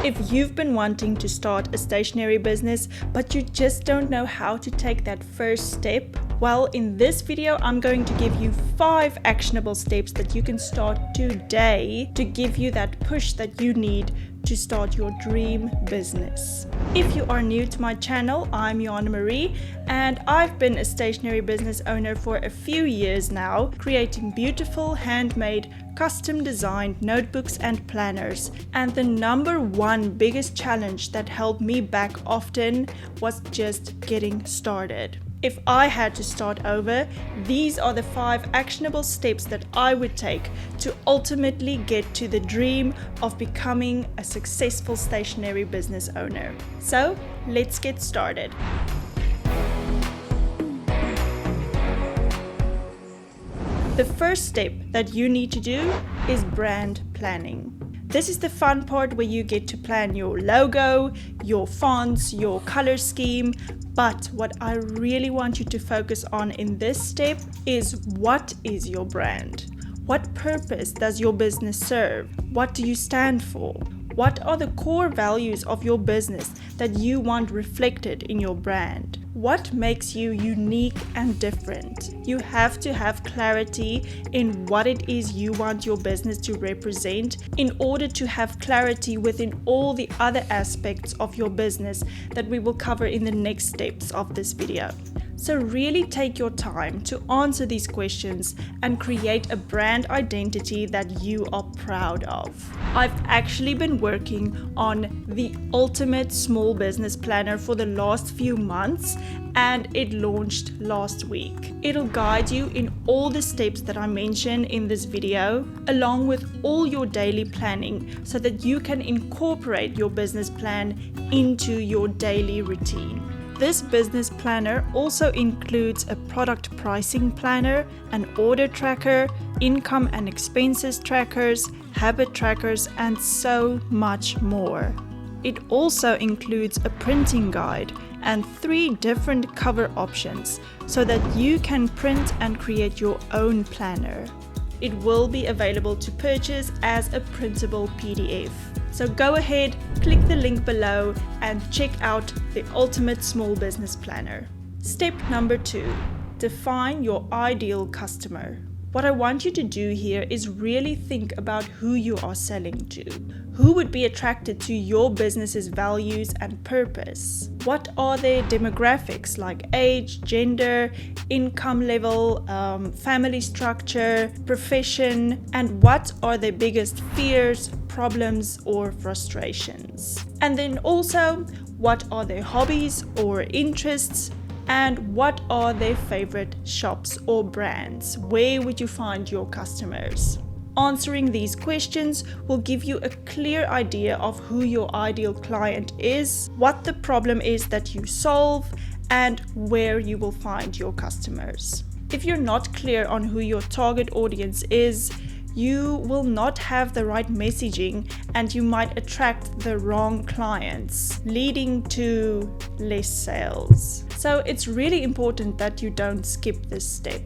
If you've been wanting to start a stationery business, but you just don't know how to take that first step, well, in this video, I'm going to give you 5 actionable steps that you can start today to give you that push that you need to start your dream business. If you are new to my channel, I'm Joanna Marie, and I've been a stationery business owner for a few years now, creating beautiful handmade, custom designed notebooks and planners. And the number one biggest challenge that held me back often was just getting started. If I had to start over, these are the 5 actionable steps that I would take to ultimately get to the dream of becoming a successful stationery business owner. So, let's get started. The first step that you need to do is brand planning. This is the fun part where you get to plan your logo, your fonts, your color scheme. But what I really want you to focus on in this step is, what is your brand? What purpose does your business serve? What do you stand for? What are the core values of your business that you want reflected in your brand? What makes you unique and different? You have to have clarity in what it is you want your business to represent in order to have clarity within all the other aspects of your business that we will cover in the next steps of this video. So really take your time to answer these questions and create a brand identity that you are proud of. I've actually been working on the ultimate small business planner for the last few months, and it launched last week. It'll guide you in all the steps that I mentioned in this video, along with all your daily planning, so that you can incorporate your business plan into your daily routine. This business planner also includes a product pricing planner, an order tracker, income and expenses trackers, habit trackers, and so much more. It also includes a printing guide and 3 different cover options so that you can print and create your own planner. It will be available to purchase as a printable PDF. So go ahead, click the link below and check out the ultimate small business planner. Step number 2, define your ideal customer. What I want you to do here is really think about who you are selling to. Who would be attracted to your business's values and purpose? What are their demographics like age, gender, income level, family structure, profession, and what are their biggest fears, problems, or frustrations? And then also, what are their hobbies or interests? And what are their favorite shops or brands? Where would you find your customers? Answering these questions will give you a clear idea of who your ideal client is, what the problem is that you solve, and where you will find your customers. If you're not clear on who your target audience is, you will not have the right messaging and you might attract the wrong clients, leading to less sales. So it's really important that you don't skip this step.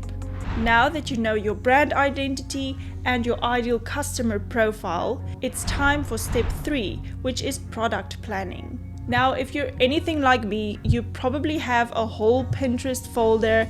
Now that you know your brand identity and your ideal customer profile, it's time for step 3, which is product planning. Now, if you're anything like me, you probably have a whole Pinterest folder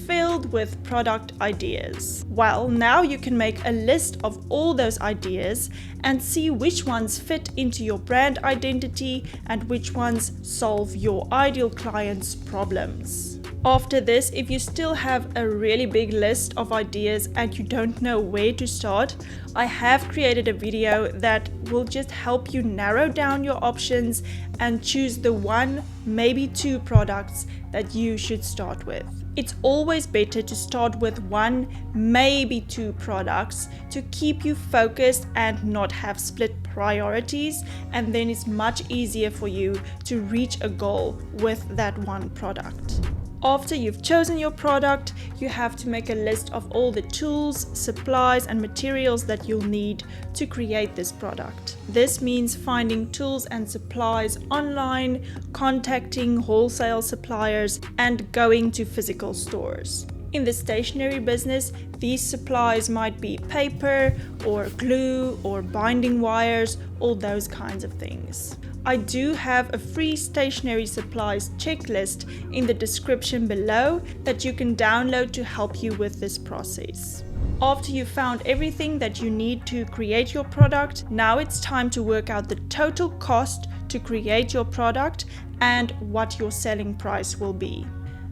filled with product ideas. Well, now you can make a list of all those ideas and see which ones fit into your brand identity and which ones solve your ideal client's problems. After this, if you still have a really big list of ideas and you don't know where to start, I have created a video that will just help you narrow down your options and choose the 1, maybe 2 products that you should start with. It's always better to start with 1, maybe 2 products to keep you focused and not have split priorities, and then it's much easier for you to reach a goal with that 1 product. After you've chosen your product, you have to make a list of all the tools, supplies, and materials that you'll need to create this product. This means finding tools and supplies online, contacting wholesale suppliers, and going to physical stores. In the stationery business, these supplies might be paper or glue or binding wires, all those kinds of things. I do have a free stationery supplies checklist in the description below that you can download to help you with this process. After you've found everything that you need to create your product, now it's time to work out the total cost to create your product and what your selling price will be.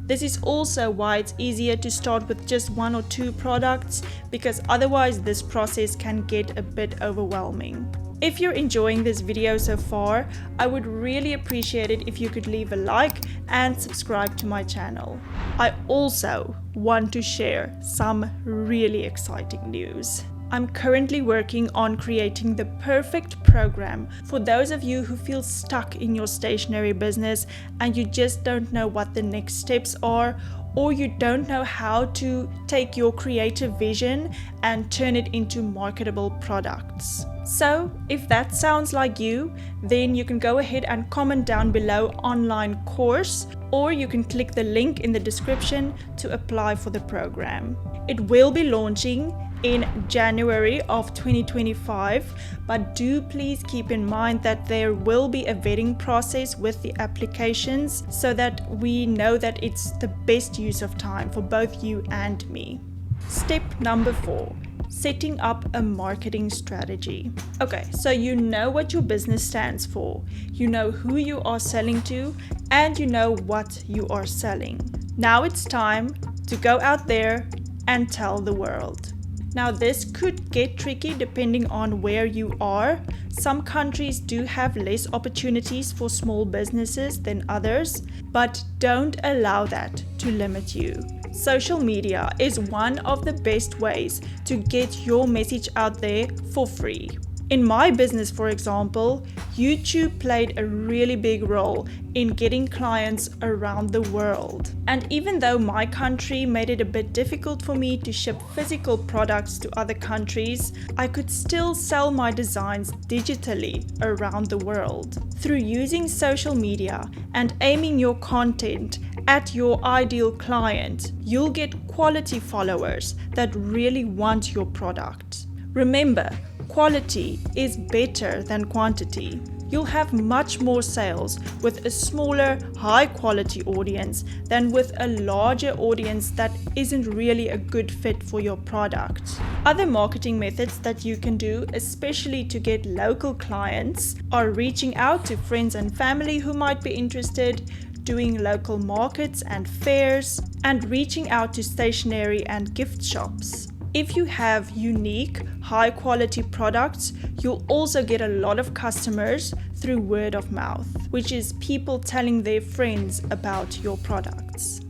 This is also why it's easier to start with just 1 or 2 products, because otherwise this process can get a bit overwhelming. If you're enjoying this video so far, I would really appreciate it if you could leave a like and subscribe to my channel. I also want to share some really exciting news. I'm currently working on creating the perfect program for those of you who feel stuck in your stationery business and you just don't know what the next steps are, or you don't know how to take your creative vision and turn it into marketable products. So if that sounds like you, then you can go ahead and comment down below online course, or you can click the link in the description to apply for the program. It will be launching in January of 2025, but do please keep in mind that there will be a vetting process with the applications so that we know that it's the best use of time for both you and me. Step number 4. Setting up a marketing strategy. Okay, so you know what your business stands for, you know who you are selling to, and you know what you are selling. Now it's time to go out there and tell the world. Now this could get tricky depending on where you are. Some countries do have less opportunities for small businesses than others, but don't allow that to limit you. Social media is one of the best ways to get your message out there for free. In my business, for example, YouTube played a really big role in getting clients around the world. And even though my country made it a bit difficult for me to ship physical products to other countries, I could still sell my designs digitally around the world. Through using social media and aiming your content at your ideal client, you'll get quality followers that really want your product. Remember, quality is better than quantity. You'll have much more sales with a smaller, high-quality audience than with a larger audience that isn't really a good fit for your product. Other marketing methods that you can do, especially to get local clients, are reaching out to friends and family who might be interested, doing local markets and fairs, and reaching out to stationery and gift shops. If you have unique, high-quality products, you'll also get a lot of customers through word of mouth, which is people telling their friends about your products.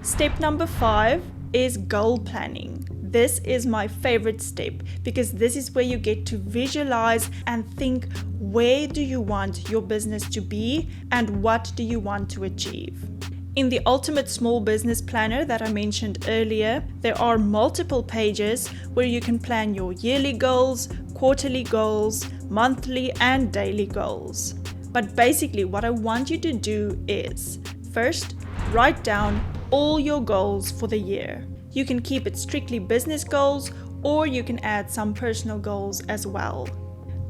Step number 5 is goal planning. This is my favorite step because this is where you get to visualize and think, where do you want your business to be and what do you want to achieve? In the Ultimate Small Business Planner that I mentioned earlier, there are multiple pages where you can plan your yearly goals, quarterly goals, monthly and daily goals. But basically what I want you to do is, first, write down all your goals for the year. You can keep it strictly business goals, or you can add some personal goals as well.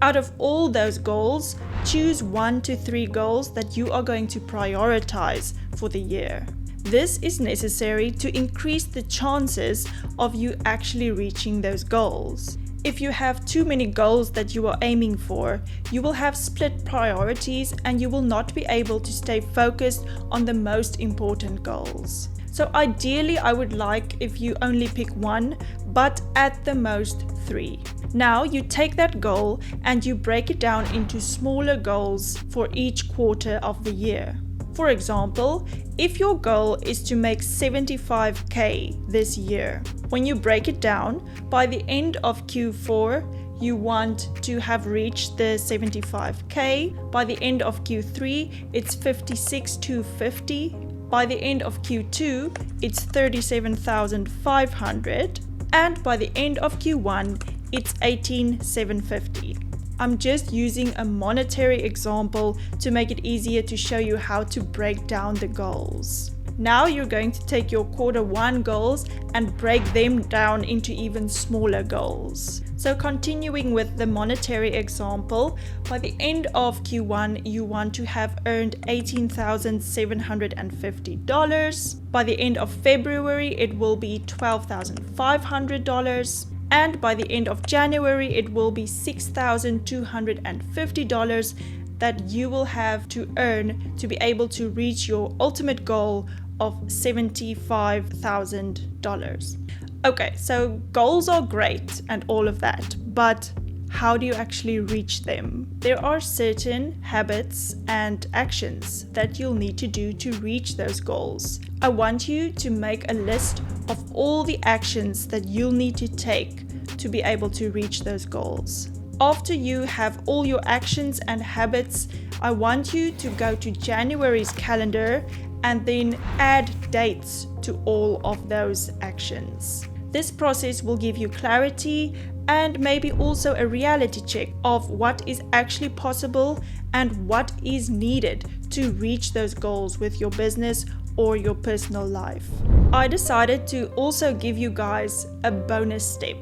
Out of all those goals, choose 1 to 3 goals that you are going to prioritize for the year. This is necessary to increase the chances of you actually reaching those goals. If you have too many goals that you are aiming for, you will have split priorities and you will not be able to stay focused on the most important goals. So ideally, I would like if you only pick 1, but at the most 3. Now you take that goal and you break it down into smaller goals for each quarter of the year. For example, if your goal is to make 75k this year, when you break it down, by the end of Q4, you want to have reached the 75k. By the end of Q3, it's 56,250. By the end of Q2, it's 37,500. And by the end of Q1, it's 18,750. I'm just using a monetary example to make it easier to show you how to break down the goals. Now you're going to take your Q1 goals and break them down into even smaller goals. So continuing with the monetary example, by the end of Q1, you want to have earned $18,750. By the end of February, it will be $12,500. And by the end of January, it will be $6,250 that you will have to earn to be able to reach your ultimate goal of $75,000. Okay, so goals are great and all of that, but how do you actually reach them? There are certain habits and actions that you'll need to do to reach those goals. I want you to make a list of all the actions that you'll need to take to be able to reach those goals. After you have all your actions and habits, I want you to go to January's calendar and then add dates to all of those actions. This process will give you clarity and maybe also a reality check of what is actually possible and what is needed to reach those goals with your business or your personal life. I decided to also give you guys a bonus step,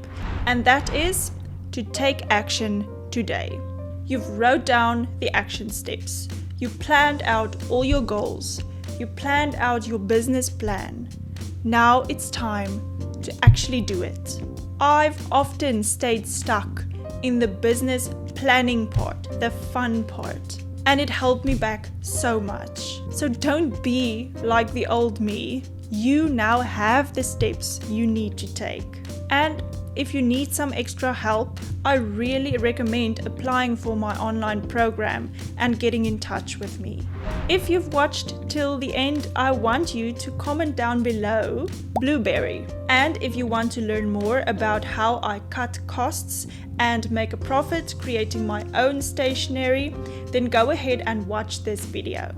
and that is to take action today. You've wrote down the action steps. You planned out all your goals. You planned out your business plan. Now it's time to actually do it. I've often stayed stuck in the business planning part, the fun part, and it held me back so much. So don't be like the old me. You now have the steps you need to take. And if you need some extra help, I really recommend applying for my online program and getting in touch with me. If you've watched till the end, I want you to comment down below blueberry. And if you want to learn more about how I cut costs and make a profit creating my own stationery, then go ahead and watch this video.